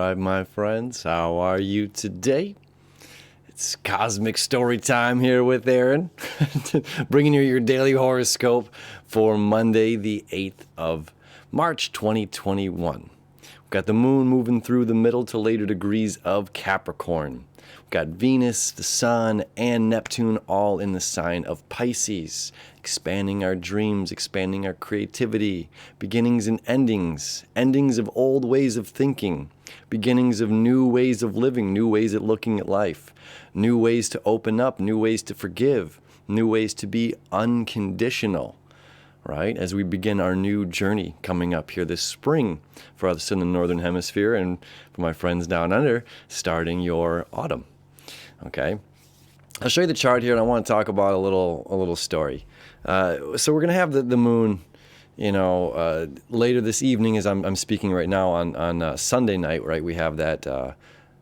right, my friends. How are you today? It's Cosmic Story Time here with Aaron, bringing you your daily horoscope for Monday, the 8th of March, 2021. We've got the moon moving through the middle to later degrees of Capricorn. We've got Venus, the sun, and Neptune all in the sign of Pisces, expanding our dreams, expanding our creativity, beginnings and endings, endings of old ways of thinking, beginnings of new ways of living, new ways of looking at life, new ways to open up, new ways to forgive, new ways to be unconditional, right? As we begin our new journey coming up here this spring for us in the Northern Hemisphere, and for my friends down under, starting your autumn, okay? I'll show you the chart here, and I want to talk about a little story. So we're going to have the moon, later this evening, as I'm speaking right now on Sunday night, right? We have that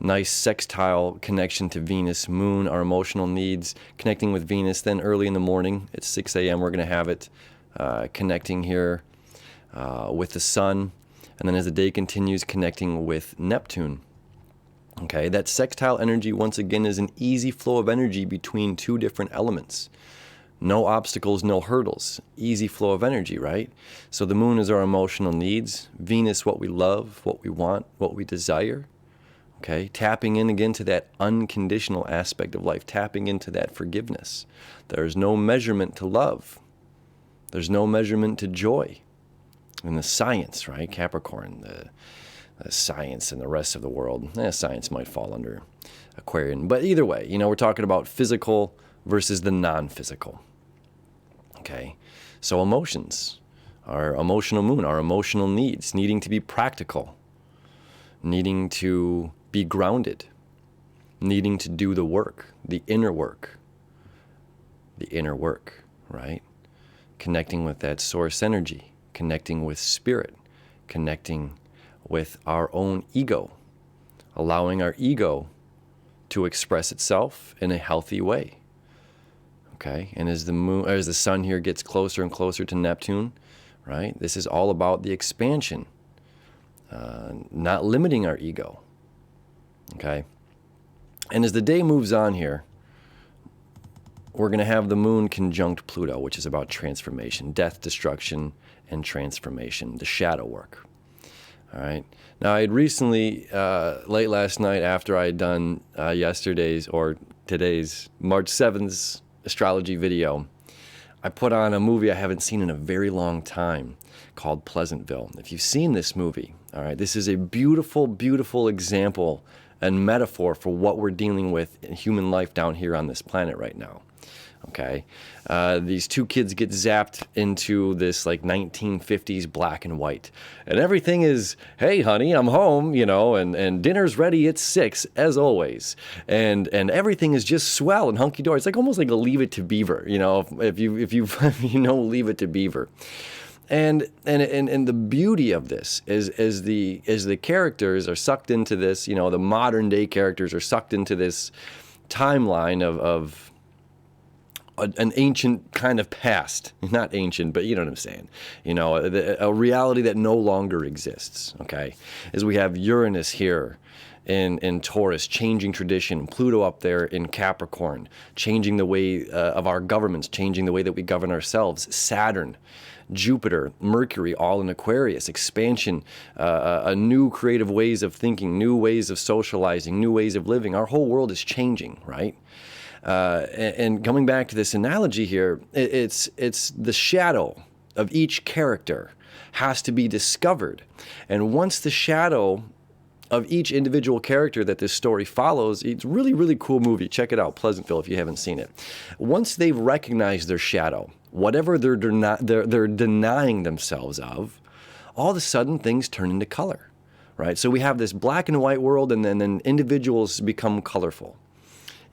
nice sextile connection to Venus, moon, our emotional needs, connecting with Venus. Then early in the morning at 6 a.m., we're going to have it connecting here with the sun. And then as the day continues, connecting with Neptune. Okay, that sextile energy, once again, is an easy flow of energy between two different elements. No obstacles, no hurdles. Easy flow of energy, right? So the moon is our emotional needs. Venus, what we love, what we want, what we desire. Okay, tapping in again to that unconditional aspect of life, tapping into that forgiveness. There's no measurement to love. There's no measurement to joy. And the science, right? Capricorn, the science and the rest of the world. Science might fall under Aquarian. But either way, we're talking about physical versus the non-physical. Okay, so emotions, our emotional moon, our emotional needs, needing to be practical, needing to be grounded, needing to do the work, the inner work, right? Connecting with that source energy, connecting with spirit, connecting with our own ego, allowing our ego to express itself in a healthy way. Okay, and as the sun here gets closer and closer to Neptune, right? This is all about the expansion, not limiting our ego. Okay, and as the day moves on here, we're going to have the moon conjunct Pluto, which is about transformation, death, destruction, and transformation, the shadow work. All right. Now, I had recently, late last night, after I had done yesterday's or today's March 7th astrology video, I put on a movie I haven't seen in a very long time called Pleasantville. If you've seen this movie, all right, this is a beautiful, beautiful example and metaphor for what we're dealing with in human life down here on this planet right now. Okay, these two kids get zapped into this like 1950s black and white, and everything is, hey honey, I'm home, and dinner's ready at 6 as always, and everything is just swell and hunky dory. It's like almost like a Leave It to Beaver, if you know Leave It to Beaver. And the beauty of this is as the characters are sucked into this, the modern day characters are sucked into this timeline of an ancient kind of past, not ancient, but you know what I'm saying, a reality that no longer exists, okay? As we have Uranus here in Taurus, changing tradition, Pluto up there in Capricorn, changing the way of our governments, changing the way that we govern ourselves, Saturn, Jupiter, Mercury, all in Aquarius, expansion, a new creative ways of thinking, new ways of socializing, new ways of living. Our whole world is changing, right? And coming back to this analogy here, it's the shadow of each character has to be discovered. And once the shadow of each individual character that this story follows, it's really, really cool movie. Check it out, Pleasantville, if you haven't seen it. Once they've recognized their shadow, whatever they're denying themselves of, all of a sudden things turn into color, right? So we have this black and white world, and then individuals become colorful.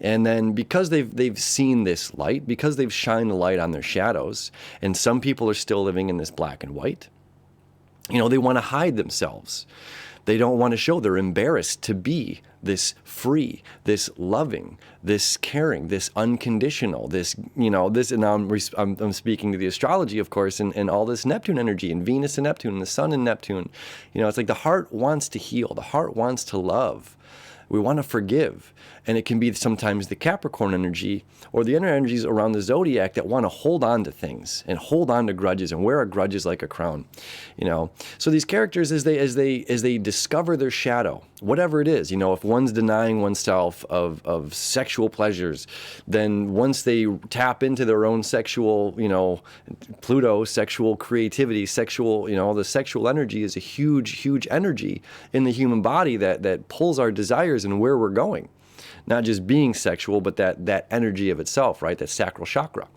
And then because they've seen this light, because they've shined the light on their shadows, and some people are still living in this black and white, they want to hide themselves. They don't want to show. They're embarrassed to be this free, this loving, this caring, this unconditional, this, this, and now I'm speaking to the astrology, of course, and all this Neptune energy, and Venus and Neptune, and the Sun and Neptune. It's like the heart wants to heal. The heart wants to love. We want to forgive. And it can be sometimes the Capricorn energy or the inner energies around the zodiac that want to hold on to things and hold on to grudges and wear our grudges like a crown. So these characters, as they discover their shadow, whatever it is, if one's denying oneself of sexual pleasures, then once they tap into their own sexual, Pluto, sexual creativity, sexual, the sexual energy is a huge, huge energy in the human body that pulls our desires and where we're going. Not just being sexual, but that energy of itself, right? That sacral chakra.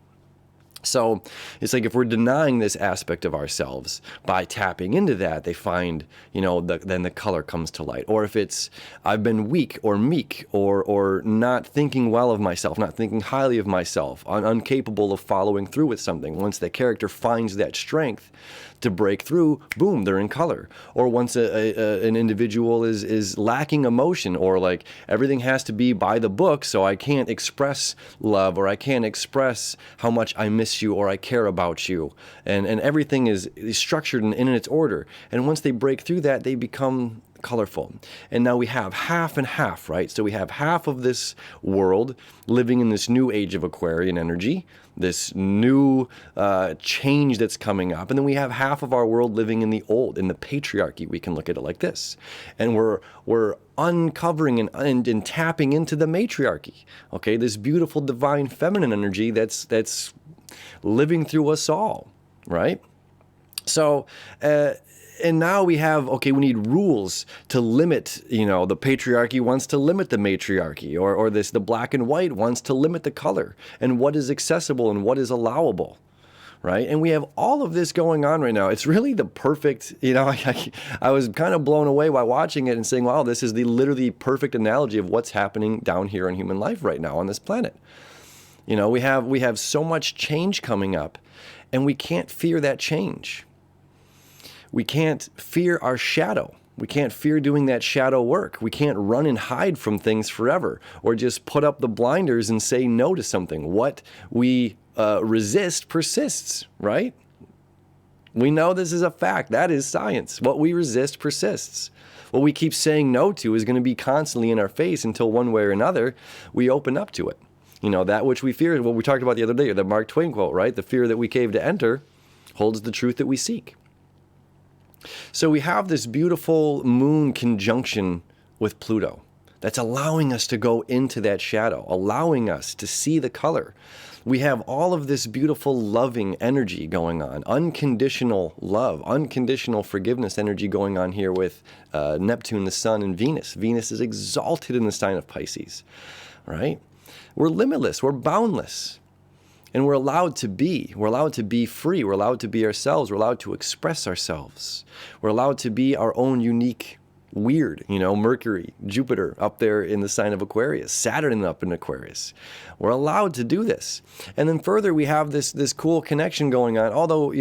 So it's like if we're denying this aspect of ourselves by tapping into that, they find, then the color comes to light. Or if it's, I've been weak or meek or not thinking well of myself, not thinking highly of myself, incapable of following through with something. Once the character finds that strength to break through, boom, they're in color. Or once an individual is lacking emotion, or like everything has to be by the book, so I can't express love, or I can't express how much I miss you or I care about you, and everything is structured and in its order. And once they break through that, they become colorful. And now we have half and half, right? So we have half of this world living in this new age of Aquarian energy, this new change that's coming up. And then we have half of our world living in the old, in the patriarchy. We can look at it like this. And we're uncovering and tapping into the matriarchy, okay? This beautiful divine feminine energy that's living through us all, right? So, and now we have, we need rules to limit, the patriarchy wants to limit the matriarchy, or the black and white wants to limit the color and what is accessible and what is allowable, right? And we have all of this going on right now. It's really the perfect, I was kind of blown away while watching it and saying, wow, this is the literally perfect analogy of what's happening down here in human life right now on this planet. We have so much change coming up, and we can't fear that change. We can't fear our shadow. We can't fear doing that shadow work. We can't run and hide from things forever, or just put up the blinders and say no to something. What we resist persists, right? We know this is a fact. That is science. What we resist persists. What we keep saying no to is going to be constantly in our face until one way or another we open up to it. That which we fear, what we talked about the other day, the Mark Twain quote, right? The fear that we cave to enter holds the truth that we seek. So we have this beautiful moon conjunction with Pluto that's allowing us to go into that shadow, allowing us to see the color. We have all of this beautiful loving energy going on, unconditional love, unconditional forgiveness energy going on here with Neptune, the Sun, and Venus. Venus is exalted in the sign of Pisces, right? We're limitless, we're boundless. And we're allowed to be. We're allowed to be free. We're allowed to be ourselves. We're allowed to express ourselves. We're allowed to be our own unique weird, Mercury, Jupiter up there in the sign of Aquarius, Saturn up in Aquarius. We're allowed to do this. And then further, we have this cool connection going on. Although,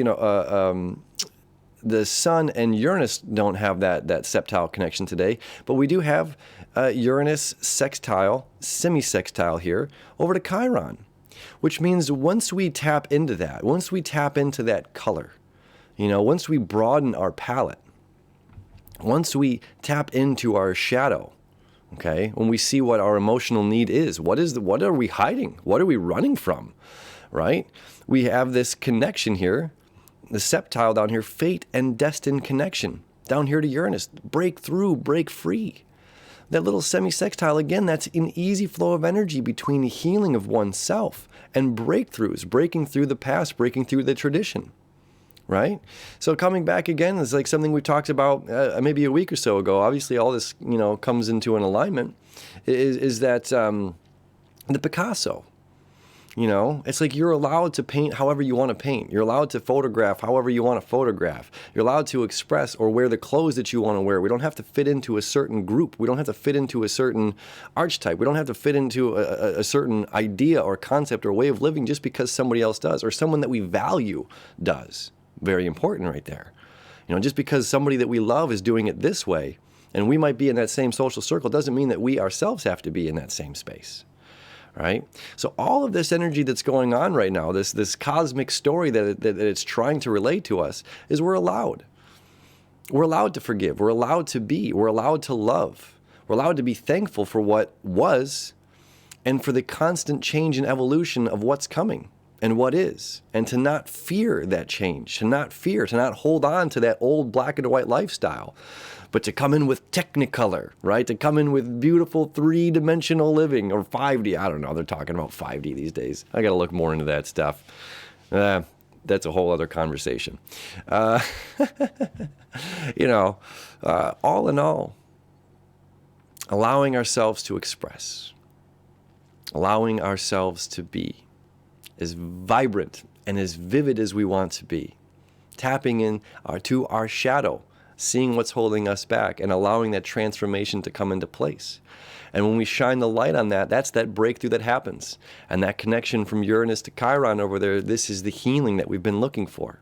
the Sun and Uranus don't have that septile connection today, but we do have Uranus sextile, semi-sextile here over to Chiron. Which means once we tap into that, once we tap into that color, once we broaden our palette, once we tap into our shadow, okay, when we see what our emotional need is, what are we hiding? What are we running from, right? We have this connection here, the septile down here, fate and destined connection, down here to Uranus, break through, break free. That little semi-sextile, again, that's an easy flow of energy between the healing of oneself and breakthroughs, breaking through the past, breaking through the tradition, right? So coming back again is like something we talked about maybe a week or so ago. Obviously, all this, comes into an alignment, is that the Picasso. It's like you're allowed to paint however you want to paint. You're allowed to photograph however you want to photograph. You're allowed to express or wear the clothes that you want to wear. We don't have to fit into a certain group. We don't have to fit into a certain archetype. We don't have to fit into a certain idea or concept or way of living just because somebody else does or someone that we value does. Very important right there. Just because somebody that we love is doing it this way And we might be in that same social circle. Doesn't mean that we ourselves have to be in that same space. Right? So all of this energy that's going on right now, this cosmic story that it's trying to relate to us, is we're allowed. We're allowed to forgive. We're allowed to be. We're allowed to love. We're allowed to be thankful for what was and for the constant change and evolution of what's coming and what is. And to not fear that change, to not hold on to that old black and white lifestyle, but to come in with Technicolor, right? To come in with beautiful 3-dimensional living, or 5D. I don't know. They're talking about 5D these days. I got to look more into that stuff. That's a whole other conversation. All in all, allowing ourselves to express, allowing ourselves to be as vibrant and as vivid as we want to be, tapping in to our shadow, seeing what's holding us back, and allowing that transformation to come into place. And when we shine the light on that, that's that breakthrough that happens. And that connection from Uranus to Chiron over there, this is the healing that we've been looking for.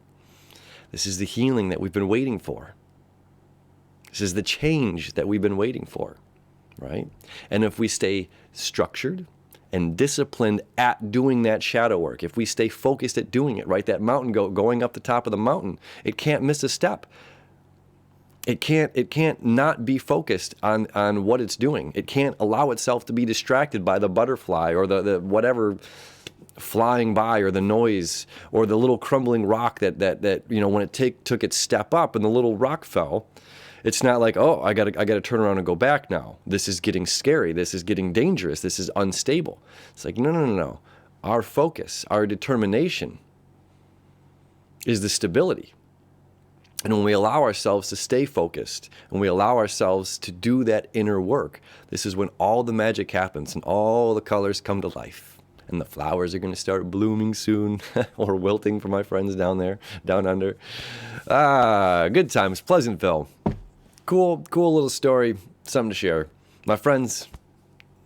This is the healing that we've been waiting for. This is the change that we've been waiting for, right? And if we stay structured and disciplined at doing that shadow work, if we stay focused at doing it, right? That mountain goat going up the top of the mountain, it can't miss a step. It can't not be focused on what it's doing. It can't allow itself to be distracted by the butterfly or the whatever flying by, or the noise, or the little crumbling rock that when it took its step up and the little rock fell. It's not like, oh, I gotta turn around and go back now. This is getting scary. This is getting dangerous. This is unstable. It's like, no. Our focus, our determination is the stability. And when we allow ourselves to stay focused, and we allow ourselves to do that inner work, this is when all the magic happens and all the colors come to life. And the flowers are going to start blooming soon, or wilting for my friends down there, down under. Good times, Pleasantville. Cool little story, something to share. My friends,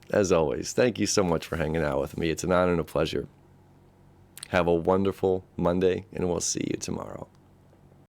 as always, thank you so much for hanging out with me. It's an honor and a pleasure. Have a wonderful Monday, and we'll see you tomorrow.